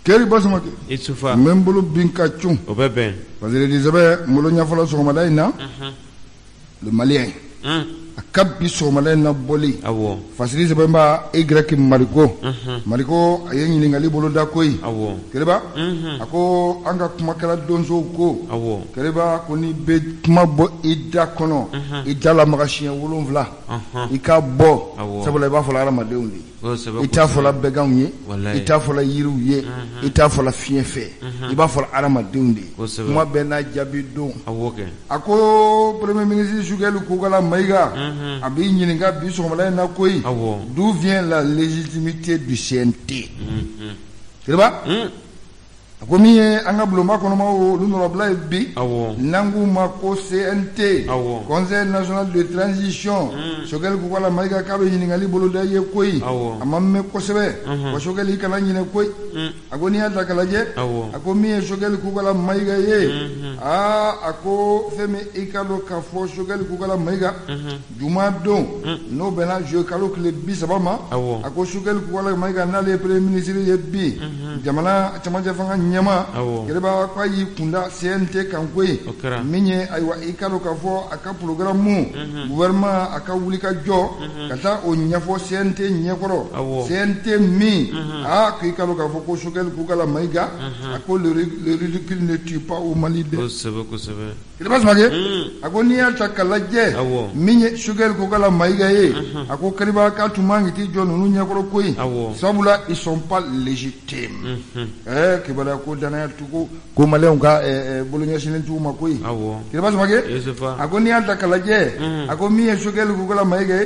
Keri basmaki. Itsufa. Membulu binkachung. Obeben. Parce que Elisabeth molonya fala somada ina. Le Malien. Akabi somada ina boli. Awo. Fasili sebemba Y Mariko. Mariko ayenyi ningali bolo da koi. Awo. Kereba? Ako anga kumakala donzo ko. Awo. Kereba koni be kuma bo ida kono. Ida la magashia wolonvla. Ika bo. Sabula ba fola ramadeundi. Ita fola begawnye. Ita fola yiruye. Ita fola fienfe. Iba fola ramadeundi. Kuma bena jabido. Awoke. Ako premier ministre Shugelu Kugala Maiga. Abi nyininga biso komala na koi. D'où vient la légitimité du CNT? Kereba? Akomi anga bloma kono ma l'honorable bi nangu mako CNT Conseil national de transition Shogel Kugala Maiga kabe nyiningali boloda ye koi amamme kosebe ko Shogel kana nyine koi agoni ata kalaje akomi Shogel Kugala Maiga ye ako feme ikalo ka fo Shogel Kugala Maiga juma don no bena je kalo kle bi sabama ako Shogel Kugala Maiga na le premier ministre ye bi jamana chamaje fanga nyama kereba kwa yi kunda CNT kankwe minye aywa ikalo ka fo aka programme gouvernement aka wulika jo kata o nyafo CNT nyekoro CNT mi ko ikalo ka fo ko Shogel Kugala Maiga ako le ridicule ne tue pas au Mali de kereba smage ako ni alta kalaje minye Shogel Kugala Maiga ye ako kereba ka tumangi ti jo nunu nyekoro koi sabula ils sont pas légitimes kibala ko dana tuko ko maleon ka bolonya sinen tu makoi kereba smage ako ni alta kalaje ako minye Shogel Kugala Maiga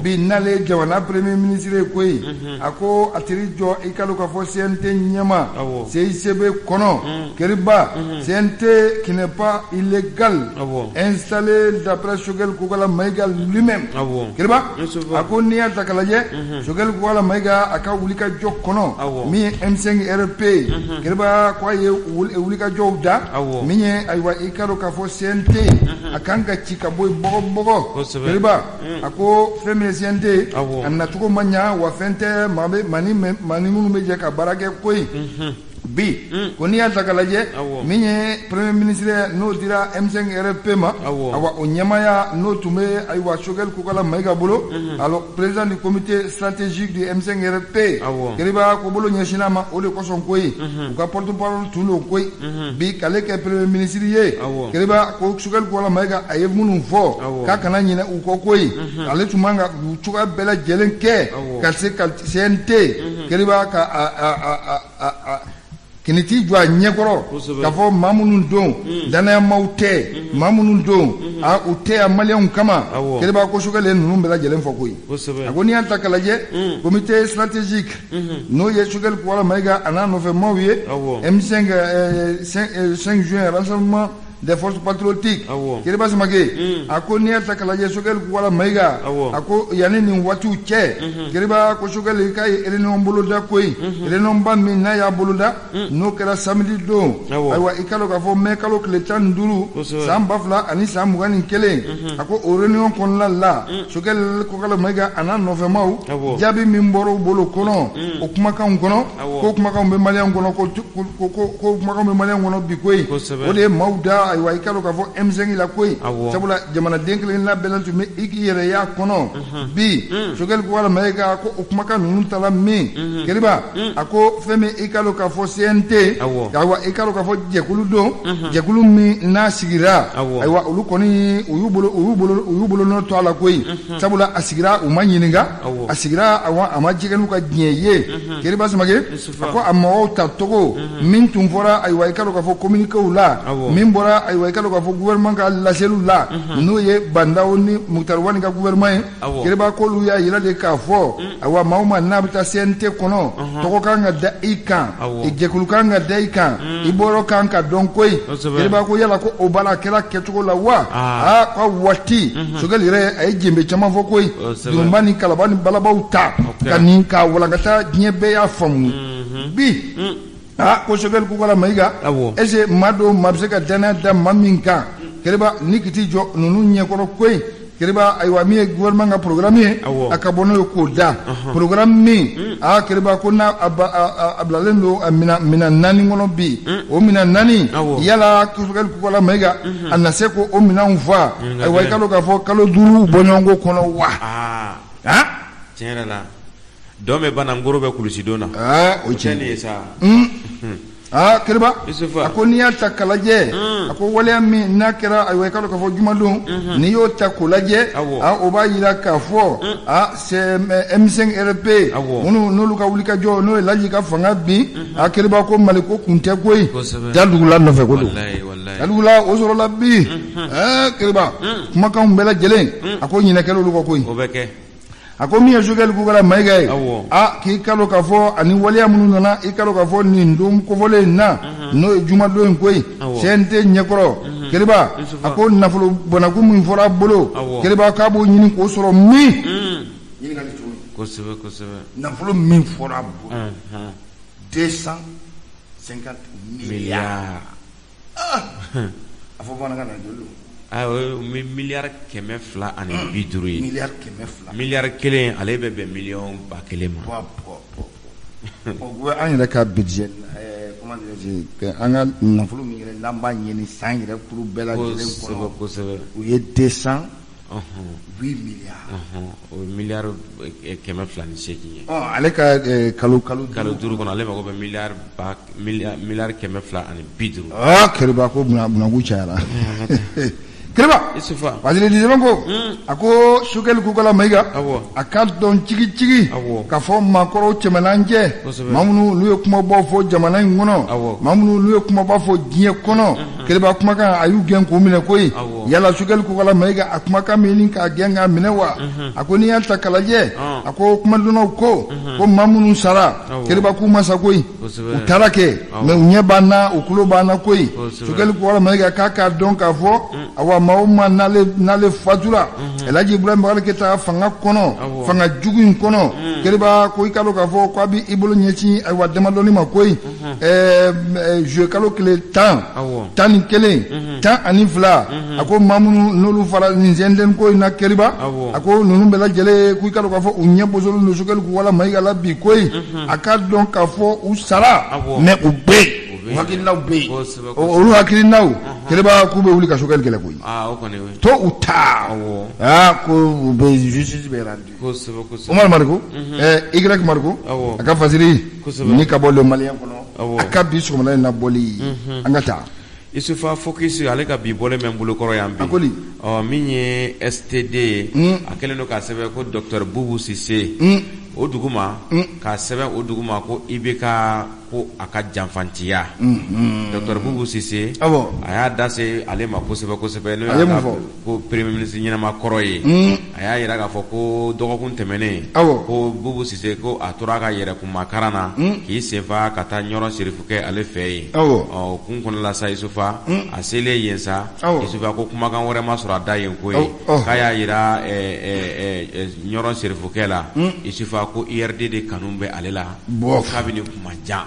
bi nale jawana premier ministre koi ako atiri jo ikalo ka fo CNT nyama CICB kono kereba CNT qui n'est pas illégal installé d'après Shogel Kugala Maiga lui-même kereba ako ni alta kalaje Shogel Kugala Maiga aka wulika jo kono mi M5 RP kereba kwa ye wulika jo da minye aywa ikalo ka fo CNT akanga chika boy bogo kereba ako femme CNT amna tuko manya wa fente mani munu meje ka barake koi bi koni alta kalaje minye premier ministre no dira M5 RP ma awa onyamaya no tume aywa Shogel Kugala Maiga bolo alors président du comité stratégique du M5 RP kereba ko bolo nyeshina ma ole ko son koyi ka porte parole tuno koyi bi kale ke premier ministre ye kereba ko Shogel Kugala Maiga ayev munu fo ka kana nyina u ko koyi ale tumanga chuka bela jelenke kalse CNT kereba ka kiniti jwa nyekoro kafo mamunun don dana maute mamunun don ute amalion kama kereba ko Shogel nunu bela jelen fokoyi agoni anta kalaje comité stratégique no ye Shogel Kugala Maiga ana no fe mawiye M5 5 juin rassemblement des forces patriotiques kereba smage ako ni ata kalaje Shogel Kugala Maiga ako yani ni watu che kereba ko Shogel kai eleno mbolo da koi eleno mbammi na ya bolo da no kera samedi do aywa ikalo ka fo me kalo kletan duru samba fla ani samugani kele ako o reunion kon la Shogel Kugala Maiga ana no fe mau jabi mimboro bolo kono o kuma kan kono ko kuma kan be malian kono ko kuma kan be malian kono bi koi o de mauda aywa ikalo ka fo M5 la koi sabula jamana denkle la belantu me iki yere ya kono bi Shogel Kugala Maiga ko okumaka nunu tala mi keriba ako feme ikalo ka fo CNT aywa ikalo ka fo jekulu do jekulu mi na sigira aywa ulu koni uyubulo no to ala koi sabula asigira umanyininga asigira awa amajigenu ka nyeye keriba samage ako amawo ta togo min tumfora aywa ikalo ka fo communique ula min bora aywa ikalo ka fo gouvernement ka la cellule no ye bandawo ni mutarwani ka gouvernement kereba ko lu ya yila de ka fo awa mauma na bita CNT kono toko kanga da ikan ijekulu kanga da ikan iboro kanga donkoi kereba ko yala ko obala kera ketuko la wa ko wati Shogel ire ay jembe chama fo koi dumbani kalabani balabauta kanin ka wala ngata nyebe ya famu bi ko Shogel Kugala Maiga ese mado mabseka dana da maminka kereba nikiti jo nunu nyekoro koi kiriba aywa mi gouvernement ga programme akabono ko da programme mi kiriba ko na ablalendo mina nani ngono bi o mina nani yala kusugal ko la mega anase ko o mina unfa aywa kalo ka fo kalo duru bonongo kono wa tiens là dome bana ngoro be kulusi dona o tiens ça kiriba ako ni ya takalaje ako wale mi nakira aywa kalo ka fo jumadon ni yo takulaje o ba yira ka fo c'est M5 RP onu no luka wulika jo no laji ka fanga bi kiriba ko maliko kunte koy dalugula no fe ko do dalugula o soro labbi kiriba kuma kan bela jelen ako nyina kelo luko koy obeke ako mi jogel ko gala mayga ki kalo ka fo ani waliya munu nana i kalo ka fo ni ndum ko vole na no juma do en koy sente nyekoro kiriba ako nafulo bonaku mu fora bolo kiriba ka bo nyini ko soro mi nyini ga to ko sebe nafulo mi fora bolo 250 milliards afo bona kana jolo milliard kɛmɛ fila ani bi duuru ye milliard kelen ale bɛ bɛn million ba kelen ma an yɛrɛ ka budget comment dirais-je an ka nafolo min yɛrɛ n'an b'a ɲini san yɛrɛ kuru bɛɛ lajɛlen kɔnɔ u ye 208 milliards o milliard kɛmɛ fila ni seegin ye ale ka kalo duuru kɔnɔ ale mago bɛ milliard kɛmɛ fila ani bi duuru kɛriba ko bunaku cayara kiriba parce que disons ko ako sukeli kukala maiga aka don cigi ka fɔ makɔrɔw cɛmɛlancɛ mamunu n'u ye kumabɔ fɔ jamana in kɔnɔ mamunu n'u ye kumabɔ fɔ diɲɛ kɔnɔ kiriba kumakan a y'u gɛn k'u minɛ koyi yala sukeli kukala maiga a kumakan min k'a gɛn k'a minɛ wa a ko n'i y'a ta k'a lajɛ a ko kumadɔnnaw ko mamunu sara kiriba k'u ma sa koyi u taara kɛ mais u ɲɛ b'an na u tulo b'an na koyi sukeli kukala maiga k'a dɔn k'a fɔ awa mauma nale fatura elaji Ibrahim Bakari Keita fanga kono fanga jugu in kono keriba ko ikalo ka fo ko bi ibolo nyeci ay wa demadoni ma koy je kalo kele tan ni kelen tan ani fla ako mamunu nolu fara ni zenden koy na keriba ako nunu bela jele ko ikalo ka fo unya bozolo no sokelu ko wala mai gala bi koy aka don ka fo u sara mais u be hakilinaw be olu hakilinaw keriba ku be wuli ka sokelu kele koy o kɔni to u ta ko u be justice be rendu Omar Mariko Y Mariko aka fasiri ni ka bɔ le malien kɔnɔ aka bi sɔgɔmada in na bɔli an ka taa Isufa focus ale ka bi bɔlen bɛ n bolo kɔrɔ yan bi min ye STD a kɛlen don k'a sɛbɛn ko Dr Boubou Cissé o duguma k'a sɛbɛn o duguma ko IBK ko a ka janfantiya Dr Boubou Cissé a y'a da se ale ma kosɛbɛ n'o y'a ko premier ministre ɲɛnama kɔrɔ ye a y'a yira k'a fɔ ko dɔgɔkun tɛmɛnen ko Boubou Cissé ko a tora a ka yɛrɛkuma karan na k'i senfa ka taa ɲɔrɔ serifu kɛ ale fɛ yen kun kɔnɔla sa Isufa a selen yen sa Isufa ko kumakan wɛrɛ ma sɔrɔ a da yen ko ye k'a y'a yira ɲɔrɔ serifu kɛ la Isufa ko IRD de kanu bɛ ale la kabini kuma jan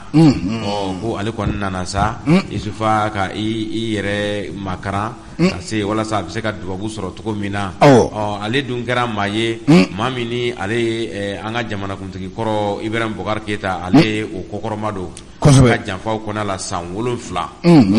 ko ale kɔni nana sa Isufa ka i yɛrɛ makaran ka se walasa a bɛ se ka dubabu sɔrɔ cogo min na ale dun kɛra maa ye maa min ni ale ye an ka jamanakuntigi kɔrɔ Ibrahim Bokar Keita ale o kɔkɔrɔma don ka janfaw kɔnɔ la san 7 o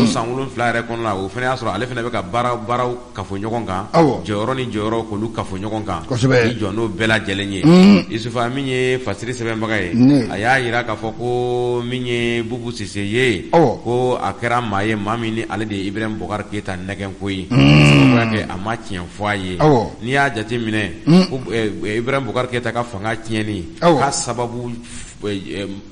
san 7 yɛrɛ kɔnɔ la o fana y'a sɔrɔ ale fana bɛ ka baaraw kafo ɲɔgɔn kan jɔyɔrɔ ni jɔyɔrɔ k'olu kafo ɲɔgɔn kan i jɔ n'o bɛɛ lajɛlen ye Isufa min ye fasiri sɛbɛnbaga ye a y'a yira k'a fɔ ko min ye Boubou Cissé ye ko a kɛra maa ye maa min ni ale de ye Ibrahim Bokar Keita nɛgɛn ko ye sababuya kɛ a ma tiɲɛ fɔ a ye n'i y'a jate minɛ ko Ibrahim Bokar Keita ka fanga tiɲɛni k'a sababu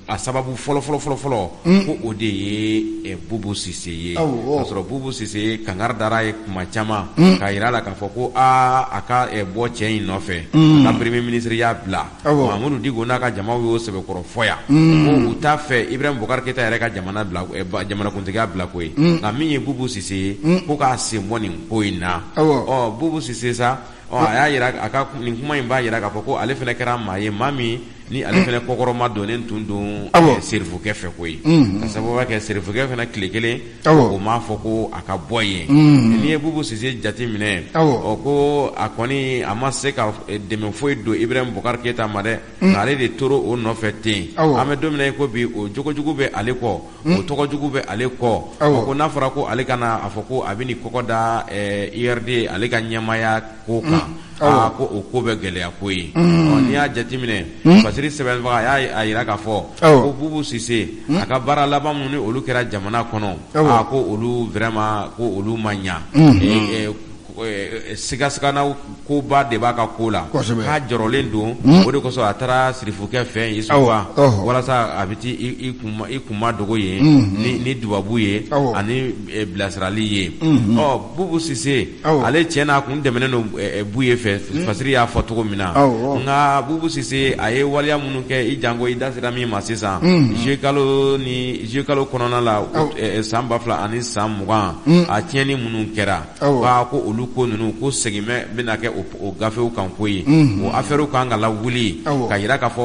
a sababu fɔlɔ ko o de ye Boubou Cissé ye k'a sɔrɔ Boubou Cissé kangari dara ye kuma caman k'a yira la k'a fɔ ko a ka bɔ cɛ in nɔfɛ ka premier ministre y'a bila Mamadou Diko n'a ka jamaw y'o sɛbɛkɔrɔ fɔ yan ko u t'a fɛ Ibrahim Bokar Keita yɛrɛ ka jamanakuntigiya bila ko ye nka min ye Boubou Cissé ye ko k'a sen bɔ nin ko in na Boubou Cissé sa a y'a yira a ka nin kuma in b'a yira k'a fɔ ko ale fana kɛra maa ye maa min ni ale fana kɔkɔrɔma donnen tun don serifukɛ fɛ koyi ka sababu kɛ serifukɛ fana tile kelen o m'a fɔ ko a ka bɔ yen n'i ye Bubu Sise jate minɛ ko a kɔni a ma se ka dɛmɛ foyi don Ibrahim Boubacar Keita ma dɛ ale de tora o nɔfɛ ten an bɛ don min na ko bi o jogojugu bɛ ale kɔ o tɔgɔjugu bɛ ale kɔ ko n'a fɔra ko ale kana a fɔ ko a bɛ ni kɔkɔ da IRD ale ka ɲɛmaya ko kan ko o ko bɛ gɛlɛya ko ye n'i y'a jateminɛ Fasiri sɛbɛnbaga a y'a yira k'a fɔ ko Bubu Sise a ka baara laban minnu ni olu kɛra jamana kɔnɔ ko olu vraiment ko olu ma ɲa sigasigana koba de b'a ka ko la k'a jɔrɔlen don o de kosɔn a taara sirifukɛ fɛ Isufa walasa a bɛ i kunma dogo ye ni dubabu ye ani bilasirali ye Bubu Sise ale tiɲɛ na a kun dɛmɛnen don bu ye fɛ Fasiri y'a fɔ cogo min na nka Bubu Sise a ye waleya minnu kɛ i jango i da sera min ma sisan juillet kalo kɔnɔna la san 2000 ani san 20 a tiɲɛni minnu kɛra ko olu ko ninnu ko segin bɛna kɛ o gafew kan ko ye o affaire kan ka lawuli ka yira k'a fɔ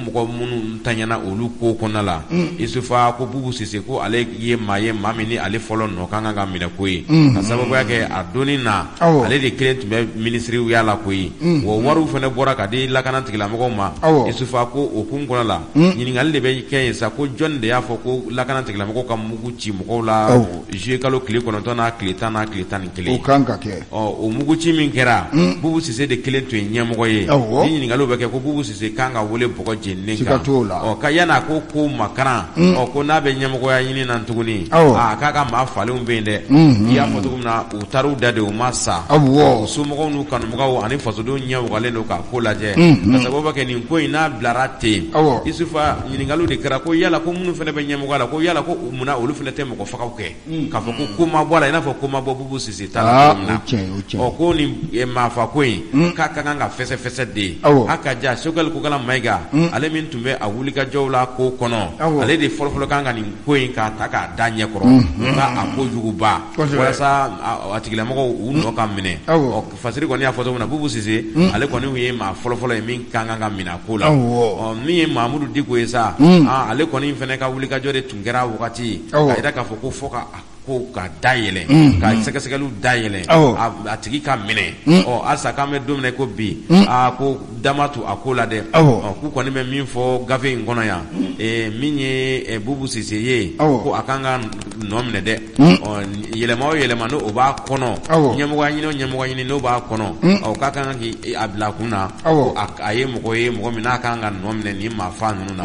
mɔgɔ minnu tanyana olu ko kɔnɔna la Isufa ko Bubu Sise ko ale ye maa min ni ale fɔlɔ nɔ kan ka minɛ ko ye ka sababuya kɛ a donni na ale de kelen tun bɛ ministeriya la ko ye o wariw fana bɔra ka di lakana tigilamɔgɔw ma Isufa ko o kun kɔnɔ la ɲininkali de bɛ kɛ yen sa ko jɔn de y'a fɔ ko lakana tigilamɔgɔw ka mugu ci mɔgɔw la juillet kalo tile 9 n'a tile 10 n'a tile 11 o kan ka kɛ o muguci min kɛra Bubu Sise de kelen tun ye ɲɛmɔgɔ ye ni ɲininkaliw bɛ kɛ ko Bubu Sise kan ka wele bɔgɔ jeninen kan ka yana ko makaran ko n'a bɛ ɲɛmɔgɔya ɲini na tuguni k'a ka maa falenw bɛ yen dɛ i y'a fɔ cogo min na u taar'u da de u ma sa u somɔgɔw n'u kanumɔgɔw ani fasodenw ɲɛ wagalen don k'a ko lajɛ ka sababu kɛ nin ko in n'a bilara ten Isufa ɲininkaliw de kɛra ko yala ko minnu fana bɛ ɲɛmɔgɔya la ko yala ko munna olu fana tɛ mɔgɔ fagaw kɛ k'a fɔ ko ma bɔ la i n'a fɔ ko ma bɔ Bubu Sise ta la cogo min na ko nin maafa ko in k'a ka kan ka fɛsɛfɛsɛ de a ka ja Sogɛli Kokala Mayiga ale min tun bɛ a wulikajɔw la ko kɔnɔ ale de fɔlɔfɔlɔ kan ka nin ko in k'a ta k'a da ɲɛ kɔrɔ nka a ko juguba walasa a tigilamɔgɔw u nɔ ka minɛ Fasiri kɔni y'a fɔ cogo min na Bubu Sise ale kɔni ye maa fɔlɔfɔlɔ ye min kan ka minɛ a ko la min ye Mahamudu Diko ye sa ale kɔni fana ka wulikajɔ de tun kɛra wagati ka yira k'a fɔ ko fɔ ka dayɛlɛ ka sɛgɛsɛgɛliw dayɛlɛ a tigi ka minɛ asa k'an bɛ don min na ko bi ko dama tu a ko la dɛ k'u kɔni bɛ min fɔ gafe in kɔnɔ yan min ye Bubu Sise ye ko a kan ka nɔ minɛ dɛ yɛlɛma o yɛlɛma n'o b'a kɔnɔ ɲɛmɔgɔya ɲini o ɲɛmɔgɔya ɲini n'o b'a kɔnɔ k'a kan k'a bila kun na a ye mɔgɔ ye mɔgɔ min n'a kan ka nɔ minɛ nin maafa ninnu na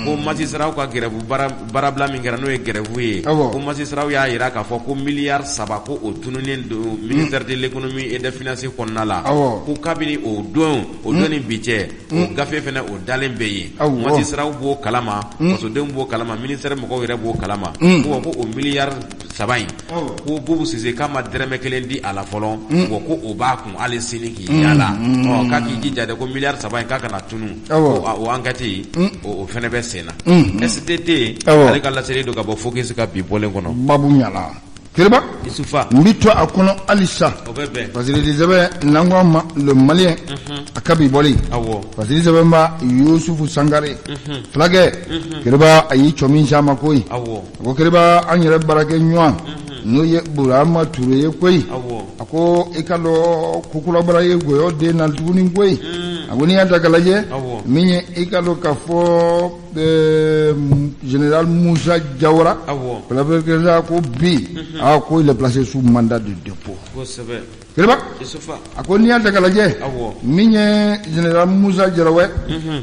ko magistrat ka grève baarabila min kɛra n'o ye grève ye ko magistrat y'a yira k'a fɔ ko miliyari 3 ko o tununnen don ministère de l'économie et des finances kɔnɔna la ko kabini o don ni bi cɛ o gafe fɛnɛ o dalen bɛ yen magistrat b'o kalama fasodenw b'o kalama ministère mɔgɔw yɛrɛ b'o kalama ko o miliyari 3 in ko Bubu Sise k'a ma dɛrɛmɛ kelen di a la fɔlɔ ko o b'a kun hali sini k'i yala k'a k'i jija dɛ ko miliyari 3 in k'a kana tunu o enquête o fɛnɛ bɛ sen na STT ale ka laseli don ka bɔ focus ka bi bɔlen kɔnɔ babu ɲala Kiriba Isufa n bɛ to a kɔnɔ halisa Fasiri Sɛbɛn n'an ko a ma le malien a ka bi bɔli Fasiri Sɛbɛn ba Yusufu Sangare fulakɛ Kiriba a y'i cɔ min s'a ma koyi a ko Kiriba an yɛrɛ baarakɛ ɲɔgɔn n'o ye Burama Ture ye koyi a ko i ka dɔn Kukulabara ye Goyɔ den na tuguni koyi a ko n'i y'a ta k'a lajɛ min ye i ka dɔn k'a fɔ général Moussa Diawara ko bi ko il est placé sous mandat de dépôt. Kiriba a ko n'i y'a ta k'a lajɛ min ye général Moussa Diawara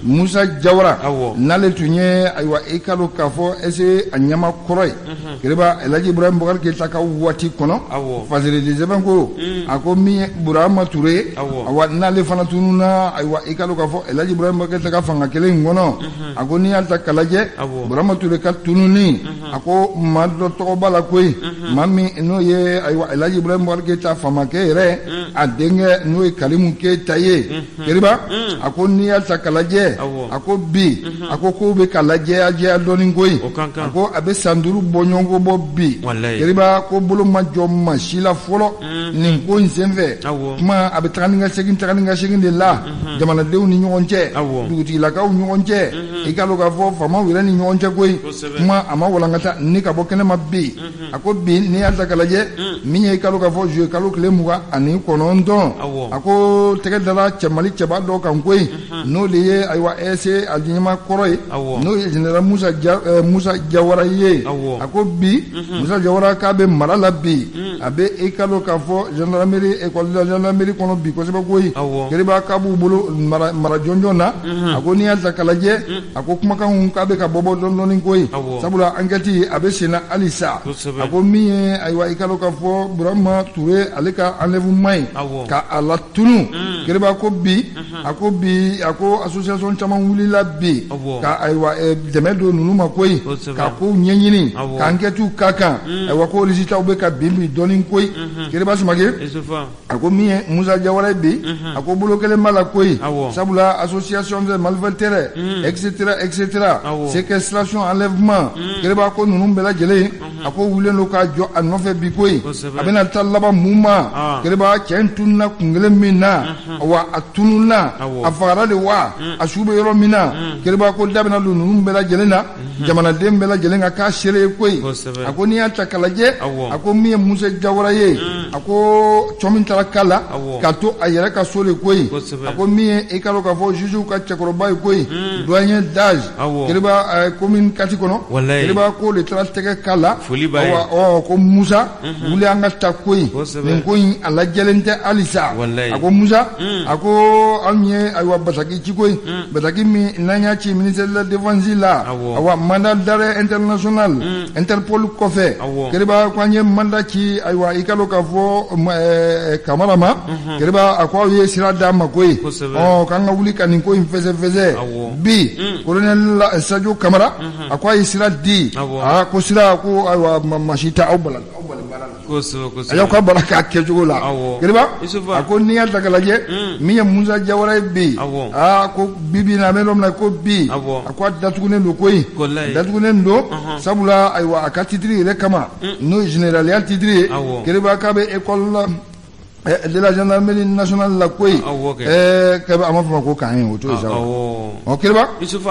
Moussa Diawara n'ale tun ye ayiwa i ka dɔn k'a fɔ est-ce que a ɲɛma kɔrɔ ye Kiriba Elhaji Ibrahim Boubacar Keita ka waati kɔnɔ Fasiri Sɛbɛn ko a ko min ye Burama Ture ye awa n'ale fana tununa ayiwa i ka dɔn k'a fɔ Elhaji Ibrahim Boubacar Keita ka fanga kelen in kɔnɔ a ko n'i y'a ta k'a lajɛ Burama Ture ka tununi a ko maa dɔ tɔgɔ b'a la koyi maa min n'o ye ayiwa Elhaji Ibrahim Boubacar Keita famakɛ yɛrɛ yɛrɛ a denkɛ n'o ye Kalimu Keyita ye keriba a ko n'i y'a ta k'a lajɛ a ko bi a ko kow bɛ ka lajɛya dɔɔni koyi a ko a bɛ san 5 bɔ ɲɔgɔn bɔ bi keriba ko bolo ma jɔ maa si la fɔlɔ nin ko in senfɛ kuma a bɛ taga ni ka segin de la jamanadenw ni ɲɔgɔn cɛ dugutigilakaw ni ɲɔgɔn cɛ i ka dɔn k'a fɔ faamaw yɛrɛ ni ɲɔgɔn cɛ koyi kuma a ma walankata ni ka bɔ kɛnɛma bi a ko bi n'i y'a ta k'a lajɛ min ye i ka dɔn k'a fɔ juillet kalo tile 29 a ko tɛgɛ dara Mali cɛba dɔ kan koyi n'o de ye ayiwa ESC a ɲɛma kɔrɔ ye n'o ye général Musa Jawara ye a ko bi Musa Jawara k'a bɛ mara la bi a bɛ i ka dɔn k'a fɔ gendarmerie école de gendarmerie kɔnɔ bi kosɛbɛ koyi keriba k'a b'u bolo mara jɔnjɔn na a ko n'i y'a ta k'a lajɛ a ko kumakanw k'a bɛ ka bɔ dɔɔni koyi sabula enquête a bɛ senna halisa a ko min ye ayiwa i ka dɔn k'a fɔ Burama Ture ale ka enlèvement ye ka a latunu keriba ko bi a ko association caman wulila bi ka ayiwa dɛmɛ don ninnu ma koyi ka kow ɲɛɲini ka enquêtew ka kan ayiwa ko résultats bɛ ka bin dɔɔni koyi keriba Samake a ko min ye Musa Jawara bi a ko bolo kelen b'a la koyi sabula association de malfaiteurs etc séquestration enlèvement keriba ko ninnu bɛɛ lajɛlen a ko wulen don ka jɔ a nɔfɛ bi koyi a bɛna taa laban mun ma keriba cɛ in tununa kun kelen min na wa a tununa a fagara de wa a su bɛ yɔrɔ min na keriba ko da bɛna don ninnu bɛɛ lajɛlen na jamanaden bɛɛ lajɛlen ka k'a seere ye koyi a ko n'i y'a ta k'a lajɛ a ko min ye Musa Jawara ye a ko cɔ min taara k'a la k'a to a yɛrɛ ka so de koyi a ko min ye i ka dɔn k'a fɔ jugew ka cɛkɔrɔba ye koyi doyen d'âge keriba commune kati kɔnɔ keriba ko de taara tɛgɛ k'a la ko Musa wuli an ka taa koyi nin ko in a lajɛlen tɛ halisa a ko Musa a ko anw ye ayiwa Bataki ci koyi Bataki min n'an y'a ci ministère de la défense la ayiwa mandat d'arrêt international Interpol kɔfɛ keriba ko an ye mandat ci ayiwa i ka dɔn k'a fɔ Kamara ma keriba a ko aw ye sira d'a ma koyi k'an ka wuli ka nin ko in fɛsɛfɛsɛ bi colonel Sadio Kamara a ko a ye sira di ko sira ko ayiwa masi tɛ aw bala a y'aw ka bala k'a kɛcogo la keriba a ko n'i y'a ta k'a lajɛ min ye Musa Jawara ye bi ko bi na a bɛ yɔrɔ min na ko bi a ko a datugulen don koyi datugulen don sabula ayiwa a ka titre yɛrɛ kama n'o ye généraliya titre ye keriba k'a bɛ école la de la gendarmerie nationale la koyi kɛba a ma fɔ ma ko kan ye o t'o ye sa keriba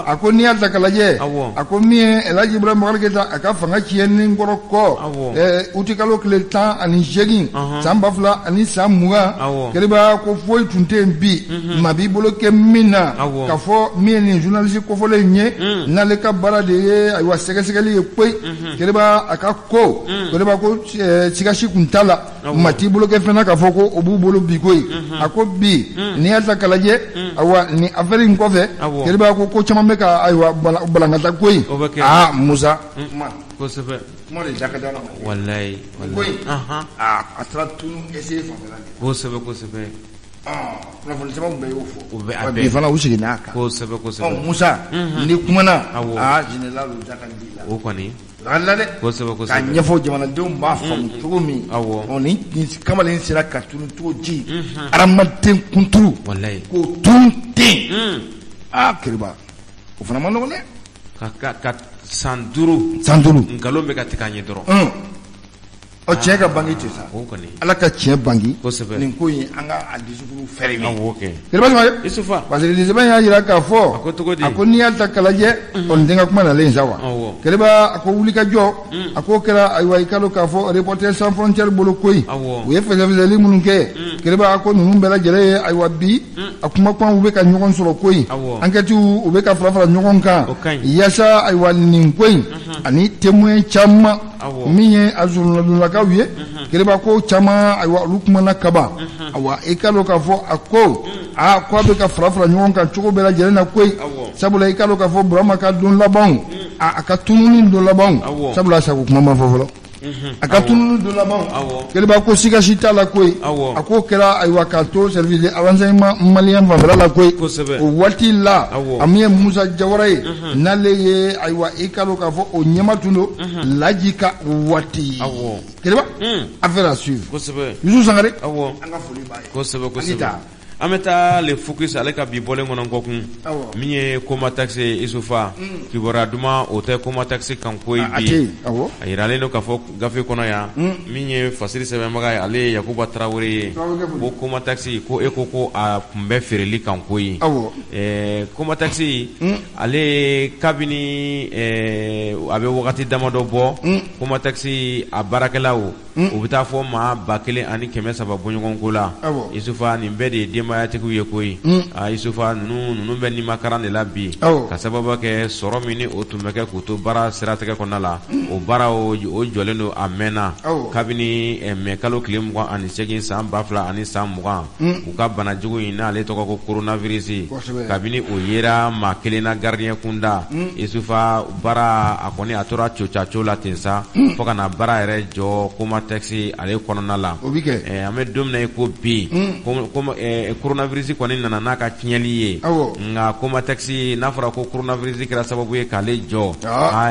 a ko n'i y'a ta k'a lajɛ a ko min ye El Hadji Ibrahima Boubacar Keïta a ka fanga tiɲɛni kɔrɔ kɔ uti kalo tile 18 san 2000 ani san 20 keriba ko foyi tun tɛ yen bi maa b'i bolo kɛ min na ka fɔ min ye nin journaliste kofɔlen ye n'ale ka baara de ye ayiwa sɛgɛsɛgɛli ye koyi keriba a ka ko keriba ko sigasi kun t'a la maa t'i bolo kɛ fɛn na ka fɔ ko o b'u bolo bi koyi a ko bi n'i y'a ta k'a lajɛ ayiwa nin affaire in kɔfɛ keriba ko caman bɛ ka ayiwa balankata koyi Musa kosɛbɛ kuma de da ka d'a la walayi koyi a taara tunu essayer fanfɛla de kosɛbɛ kunnafoni caman bɛɛ y'o fɔ o bɛ a bɛɛ bi fana u seginna a kan kosɛbɛ Musa ni kumana général da ka di la o kɔni ala dɛ k'a ɲɛfɔ jamanadenw b'a faamu cogo min ni kamalen sera ka tunu cogo ji adamaden kunturu k'o tunu ten keriba o fana ma nɔgɔn dɛ ka san 5 nkalon bɛ ka tigɛ a ɲɛ dɔrɔn tiɲɛ ka bangi tɛ sa ala ka tiɲɛ bangi nin ko in an ka a dusukuru fɛrɛ keriba Isufa parce que sɛbɛn y'a jira k'a fɔ a ko n'i y'a ta k'a lajɛ nin tɛ n ka kuma nalen sa wa keriba a ko wulikajɔ a ko kɛra ayiwa i ka dɔn k'a fɔ Reporters sans frontières bolo koyi u ye fɛsɛfɛsɛli minnu kɛ keriba a ko ninnu bɛɛ lajɛlen ye ayiwa bi a kumakanw u bɛ ka ɲɔgɔn sɔrɔ koyi enquêtes u bɛ ka fara ɲɔgɔn kan yaasa ayiwa nin ko in ani témoin caman min ye a journalakaw ye keriba ko caman ayiwa olu kumana kaban ayiwa i ka dɔn k'a fɔ a ko a bɛ ka fara ɲɔgɔn kan cogo bɛɛ lajɛlen na koyi sabula i ka dɔn k'a fɔ Burama ka don labanw a ka tununi don labanw sabula a sago kuma ma fɔ fɔlɔ akatunu de laban keba ko sigashita la koy ako kera ay wakato service de renseignement malien vambra la koy o wati la amiye Musa Jawaraye naleye ay wa ikalo ka fo o nyamatundo lajika wati keba affaire à suivre Youssou Sangare anga foli baye kosebe ameta le focus ale ka bi bolen ngonon kokun miye koma taxi isufa kibora duma ote koma taxi kan koy bi ayirale no ka fo gafe kono ya miye fasiri sebe maga ale Yakuba Traoré ko koma taxi ko ekoko a mbe fereli kan koy koma taxi ale kabini abe wakati damado bo koma taxi a barakelawo o bita fo ma bakele ani keme saba bonyogon kola isufa ni mbede mayatiku ye koyi Isufa nunu bɛ ni makaran de la bi ka sababu kɛ sɔrɔ min ni o tun bɛ kɛ k'u to baara siratigɛ kɔnɔna la o baara o jɔlen don a mɛnna kabini mai kalo tile 28 san 2000 ani san 20 u ka bana jugu in n'ale tɔgɔ ko coronavirus kabini o yera maa kelen na gardien kunda Isufa baara a kɔni a tora cocaco la ten sa fo ka na baara yɛrɛ jɔ koma taxi ale kɔnɔna la an bɛ don min na i ko bi coronavirus kɔni nana n'a ka tiɲɛli ye nka koma taxi n'a fɔra ko coronavirus kɛra sababu ye k'ale jɔ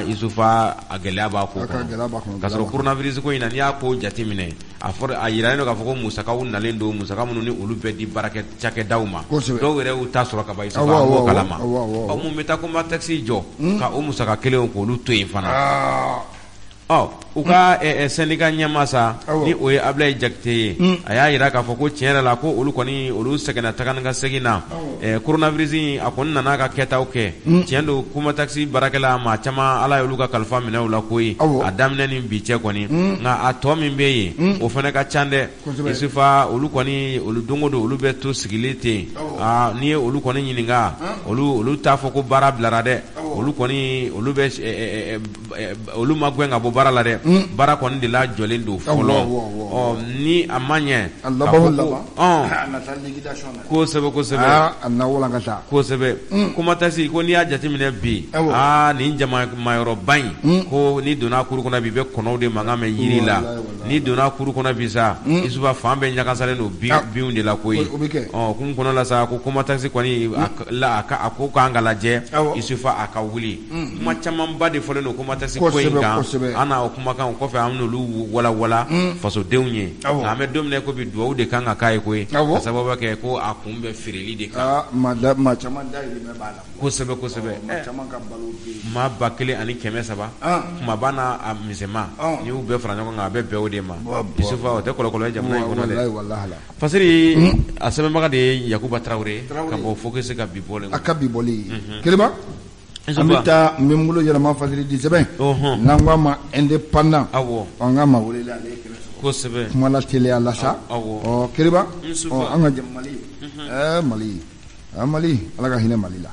Isufa a gɛlɛya b'a ko kɔnɔ k'a sɔrɔ coronavirus ko in na n'i y'a ko jateminɛ a yiralen don k'a fɔ ko musakaw nalen don musaka minnu ni olu bɛɛ di baarakɛ cakɛdaw ma dɔw yɛrɛ y'u ta sɔrɔ ka ban Isufa an b'o kalama mun bɛ taa koma taxi jɔ ka o musaka kelenw k'olu to yen fana u ka syndicat ɲɛma sa ni o ye Ablaye Jakite ye a y'a yira k'a fɔ ko tiɲɛ yɛrɛ la ko olu kɔni olu sɛgɛnna taga ni ka segin na coronavirus a kɔni nana ka kɛtaw kɛ tiɲɛ don koma taxi baarakɛla maa caman Ala y'olu ka kalifa minɛ u la koyi a daminɛ ni bi cɛ kɔni nka a tɔ min bɛ yen o fana ka ca dɛ Isufa olu kɔni olu don o don olu bɛ to sigilen ten n'i ye olu kɔni ɲininka olu t'a fɔ ko baara bilara dɛ olu kɔni olu ma gɛn ka bɔ baara la dɛ baara kɔni de la jɔlen don fɔlɔ ni a ma ɲɛ kosɛbɛ koma taxi ko n'i y'a jateminɛ bi nin jamamayɔrɔba in ko ni donna kuru kɔnɔ bi bɛ kɔnɔw de mankan mɛn yiri la ni donna kuru kɔnɔ bi sa Isufa fan bɛɛ ɲagasalen don binw de la koyi kun kɔnɔ la sa ko koma taxi kɔni a ko k'an ka lajɛ Isufa a ka wuli kuma camanba de fɔlen don koma taxi ko in kan an na o kumakan kɔfɛ an n'olu walawala fasodenw ye nka an bɛ don min ko bi duwawu de kan ka k'a ye koyi ka sababu kɛ ko a kun bɛ feereli de kan kosɛbɛ maa 1300 kumaba n'a misɛnman n'i y'u bɛɛ fara ɲɔgɔn kan a bɛ bɛn o de ma Isufa o tɛ kɔlɔkɔlɔ ye jamana in kɔnɔ dɛ fasiri a sɛbɛnbaga de ye Yakuba Traoré ka bɔ focus ka bi bɔlen a ka bi bɔlen Keriba an bɛ taa n bɛ n bolo yɛlɛma fasiri di sɛbɛn n'an ko a ma indépendant an ka ma wele ale ye kosɛbɛ kuma la teliya la sa Keriba an ka Mali Mali Ala ka hinɛ Mali la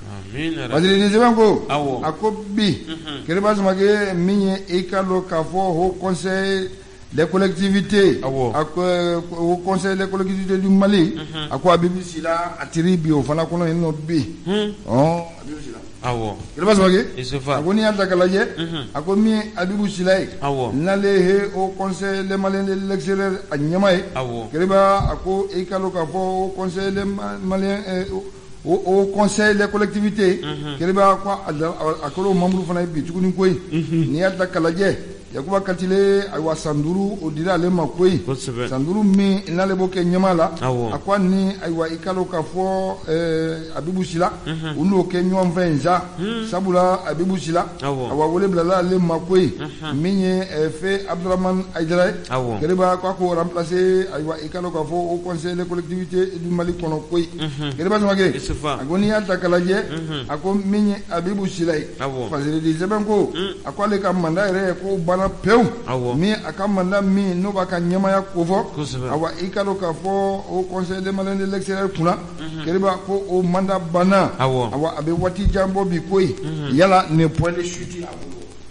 fasiri di sɛbɛn ko a ko bi Keriba Samake min ye i ka dɔn k'a fɔ Haut Conseil des collectivités au Conseil des collectivités du Mali a ko Abibu Sila a tiri bi o fana kɔnɔ yen nɔ bi Abibu Sila Keriba Samake a ko n'i y'a ta k'a lajɛ a ko min Abibu Sila ye n'ale ye Haut Conseil des Maliens de l'extérieur a ɲɛma ye Keriba a ko i ka dɔn k'a fɔ Haut Conseil des Maliens au Conseil des collectivités Keriba ko a kɛra o membre fana ye bi tuguni koyi n'i y'a ta k'a lajɛ Yakuba Katile aywa Sanduru o dira ale ma koyi Sanduru min n'ale b'o kɛ ɲɛma la a ko ni aywa i kalo ka fɔ Abibu Sila u n'o kɛ ɲɔgɔn fɛ in sa sabula Abibu Sila awa wele bilala ale ma koyi min ye fɛ Abdurahmane Aidara ye Keriba ko remplacer aywa i kalo ka fɔ au Conseil des collectivités du Mali kɔnɔ koyi Keriba Samake a ko n'i y'a ta k'a lajɛ a ko min ye Abibu Sila ye fasiri di sɛbɛn ko a ko ale ka mandat yɛrɛ ye ko bana pewu min a ka mandat min n'o b'a ka ɲɛmaya kofɔ awa i ka dɔn k'a fɔ o Conseil des Maliens de l'extérieur kunna Keriba ko o mandat banna awa a bɛ waati jan bɔ bi koyi yala nin point de chute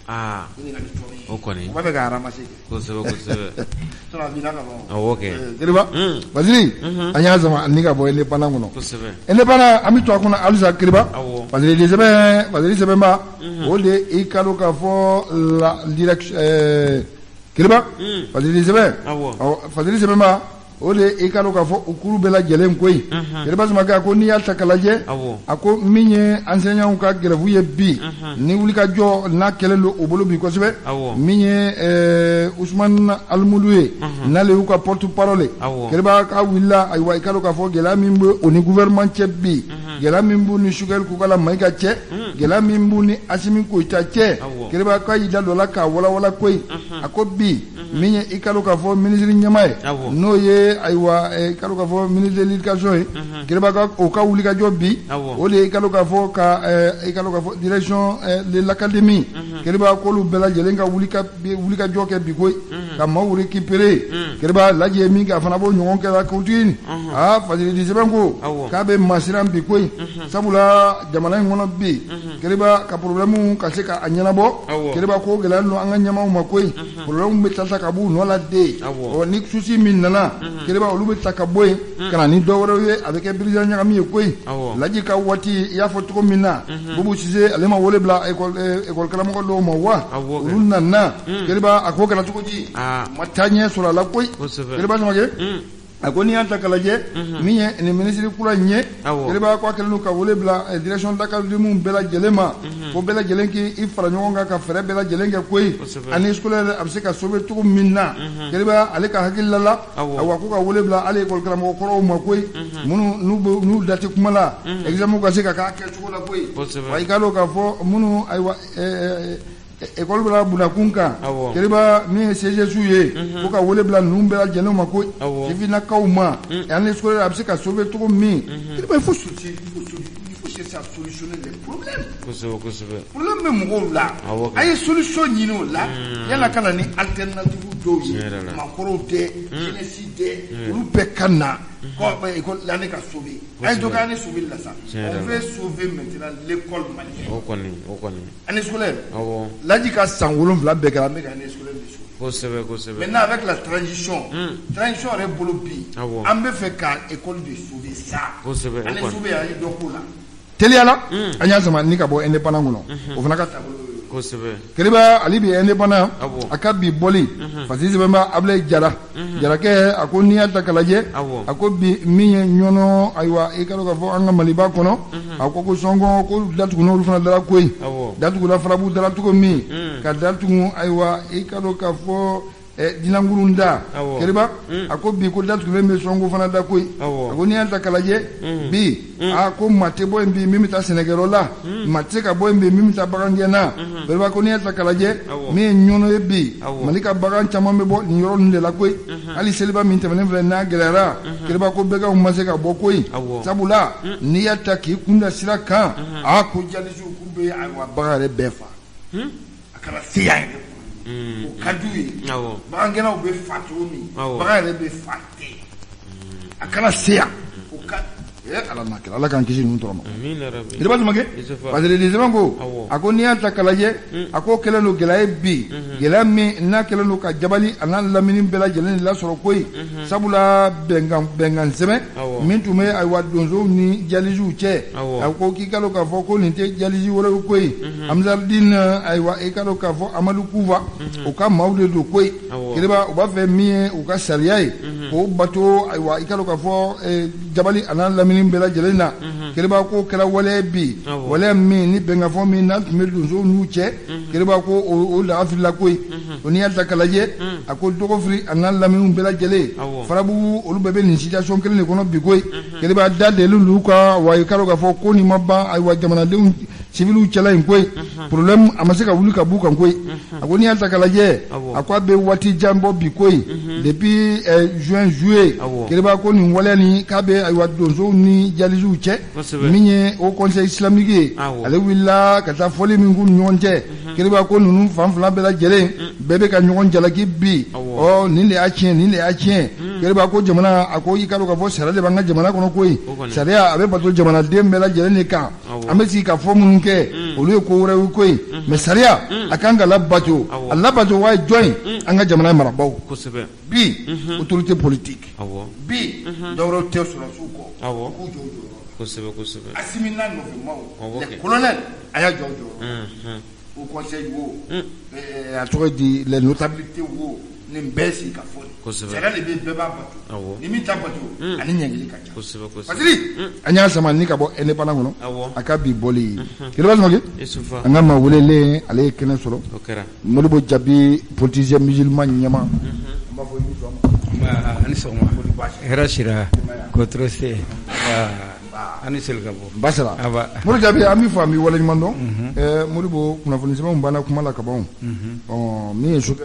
a bolo o kɔni o bɛ ka ramasser kosɛbɛ Keriba fasiri an y'a sama ni ka bɔ indépendant kɔnɔ indépendant an bɛ to a kɔnɔ halisa Keriba fasiri sɛbɛnba o de i ka dɔn k'a fɔ la direction kiriba fadili sɛbɛn fadili sɛbɛn ma o de i ka dɔn k'a fɔ u kuru bɛɛ lajɛlen koyi kiriba Samakɛ a ko n'i y'a ta k'a lajɛ a ko min ye enseignants ka grève ye bi ni wulikajɔ n'a kɛlen don o bolo bi kosɛbɛ min ye Usmane Alimudu ye n'ale y'u ka porte parole kiriba k'a wulila ayiwa i ka dɔn k'a fɔ gɛlɛya min bɛ o ni gouvernement cɛ bi gɛlɛya min b'u ni Sugɛli Kukala Mayiga cɛ gɛlɛya min b'u ni Asimi Koyita cɛ kiriba k'a y'i da dɔ la k'a walawala koyi a ko bi min ye i ka dɔn k'a fɔ ministre ɲɛma ye n'o ye ayiwa i ka dɔn k'a fɔ ministre de l'éducation ye kiriba o ka wulikajɔ bi o de ye i ka dɔn k'a fɔ i ka dɔn k'a fɔ direction de l'académie kiriba k'olu bɛɛ lajɛlen ka wulikajɔ kɛ bi koyi ka maaw récupérer kiriba Laji ye min kɛ a fana b'o ɲɔgɔn kɛ la kotugini Fadili sɛbɛn ko k'a bɛ masiran bi koyi sabula jamana in kɔnɔ bi kiriba ka problème ka se ka a ɲɛnabɔ kiriba ko gɛlɛya don an ka ɲɛmaw ma koyi problème bɛ ta ka b'u nɔ la de ni souci min nana kiriba olu bɛ ta ka bɔ yen ka na ni dɔ wɛrɛw ye a bɛ kɛ birijan ɲagami ye koyi Laji ka waati i y'a fɔ cogo min na Bubu Sise ale ma wele bila école karamɔgɔ dɔw ma wa olu nana kiriba a ko kɛra cogo di ma taa ɲɛ sɔrɔ a la koyi kiriba Samakɛ a ko n'i y'a ta k'a lajɛ min ye nin ministre kura in ye kiriba ko a kɛlen don ka wele bila direction d'académie bɛɛ lajɛlen ma ko bɛɛ lajɛlen k'i fara ɲɔgɔn kan ka fɛɛrɛ bɛɛ lajɛlen kɛ koyi année scolaire a bɛ se ka sauver cogo min na kiriba ale ka hakilila la awa ko ka wele bila hali école karamɔgɔ kɔrɔw ma koyi minnu n'u da tɛ kuma la examen ka se ka k'a kɛcogo la koyi wa i ka dɔn k'a fɔ minnu ayiwa école bɛla bunakun kan kiriba min ye CGSU ye ko ka wele bila ninnu bɛɛ lajɛlen ma ko sifinnakaw ma année scolaire a bɛ se ka sauver cogo min kiriba il faut chercher à solutionner les problèmes problème bɛ mɔgɔw la a ye solution ɲini o la yala ka na ni alternative dɔw ye maakɔrɔw tɛ jeunesse tɛ olu bɛɛ ka na l'année ka sauver a ye dɔ kɛ année sauver la sa on veut sauver maintenant l'école malienne année scolaire Laji ka san 7 bɛɛ kɛra an bɛ ka année scolaire de sauver maintenant avec la transition yɛrɛ bolo bi an bɛ fɛ ka école de sauver ça année sauver a ye dɔ k'o la teliyala an y'a sama ni ka bɔ indépendant kɔnɔ o fana ka taabolo kiriba ali bi indépendant a ka bi bɔli Fadili sɛbɛn ba Ablaye Jarakɛ a ko n'i y'a ta k'a lajɛ a ko bi min ye ɲɔnɔ ayiwa i ka dɔn k'a fɔ an ka Maliba kɔnɔ a ko Sɔngɔ ko datugu n'olu fana dara koyi datugula Farabu dara cogo min ka datugu ayiwa i ka dɔn k'a fɔ Dinangurun da kiriba a ko bi ko datugulen bɛ Sɔngɔ fana da koyi a ko n'i y'a ta k'a lajɛ bi a ko maa tɛ bɔ yen bi min bɛ taa sɛnɛkɛyɔrɔ la maa tɛ se ka bɔ yen bi min bɛ taa bagangɛn na kiriba ko n'i y'a ta k'a lajɛ min ye ɲɔnɔ ye bi Mali ka bagan caman bɛ bɔ nin yɔrɔ ninnu de la koyi hali seliba min tɛmɛnen filɛ n'a gɛlɛyara kiriba ko bɛɛkaw ma se ka bɔ koyi sabula n'i y'a ta k'i kunda sira kan ko jalisiw k'u bɛ ayiwa bagan yɛrɛ bɛɛ fa a kana se yan yɛrɛ o ka d'u ye bagangɛnnaw bɛ fa cogo min bagan yɛrɛ bɛ fa ten a kana se yan o ka ala k'an kisi ninnu tɔɔrɔ ma kiriba Samakɛ Fadili sɛbɛn ko a ko n'i y'a ta k'a lajɛ a ko kɛlen don gɛlɛya bi gɛlɛya min n'a kɛlen don ka jabali a n'a lamini bɛɛ lajɛlen lasɔrɔ koyi sabula bɛnkan sɛbɛn min tun bɛ ayiwa donsow ni jalisiw cɛ a ko k'i ka dɔn k'a fɔ ko nin tɛ jalisi wɛrɛw koyi Amisadine ayiwa i ka dɔn k'a fɔ Amadu Kufa o ka maaw de don koyi kiriba u b'a fɛ min ye u ka sariya ye k'o bato ayiwa i ka dɔn k'a fɔ jabali a n'a lamini bɛɛ lajɛlen na kiriba ko kɛra waleya bi waleya min ni bɛnkanfɔ min n'a tun bɛ donsow n'u cɛ kiriba ko o lagafirila koyi o n'i y'a ta k'a lajɛ a ko dɔgɔfiri a n'a laminiw bɛɛ lajɛlen Farabugu olu bɛɛ bɛ nin situation kelen de kɔnɔ bi koyi kiriba da delilu l'u ka wa i ka dɔn k'a fɔ ko nin ma ban ayiwa jamanadenw civiliw cɛla in koyi problème a ma se ka wuli ka b'u kan koyi a ko n'i y'a ta k'a lajɛ a ko a bɛ waati jan bɔ bi koyi depuis juin juillet kiriba ko nin waleya nin k'a bɛ ayiwa donsow ni jalisiw cɛ min ye o conseil islamique ye ale wulila ka taa fɔli min k'u ni ɲɔgɔn cɛ kiriba ko ninnu fan fila bɛɛ lajɛlen bɛɛ bɛ ka ɲɔgɔn jalaki bi nin de y'a tiɲɛ nin de y'a tiɲɛ kiriba ko jamana a ko i ka dɔn k'a fɔ sariya de b'an ka jamana kɔnɔ koyi sariya a bɛ bato jamanaden bɛɛ lajɛlen de kan an bɛ sigi ka fɔ minnu kɛ olu ye ko wɛrɛw koyi mais sariya a kan ka labato a labato waa jɔn ye an ka jamana marabaaw bi autorité politique bi dɔwɛrɛw tɛ sɔrɔsiw kɔ k'u jɔ jɔyɔrɔ Asimi n'a nɔfɛmaw les colonels a y'a jɔ jɔyɔrɔ au conseil wo a tɔgɔ di les notabilités wo nin bɛɛ sigi ka fɔ sariya de bɛ bɛɛ b'a bato ni min t'a bato ani ɲɛngili ka ca Basiri an y'a sama ni ka bɔ indépendant kɔnɔ a ka bi bɔli Keleba Samake an ka maa welelen ale ye kɛnɛ sɔrɔ Modibo Jabi politicien musulman ɲɛma an b'a fɔ i ni sɔgɔma ani sɔgɔma hɛrɛ sira kotoro se ani seli ka bɔ basira Modibo Jabi an b'i fɔ an b'i waleɲuman dɔn Modibo kunnafoni sɛbɛnw banna kuma la ka ban min ye sokɛ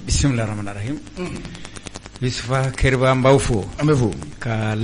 bismillahir rahmanir rahim Yusufa Keriba an b'aw fo ka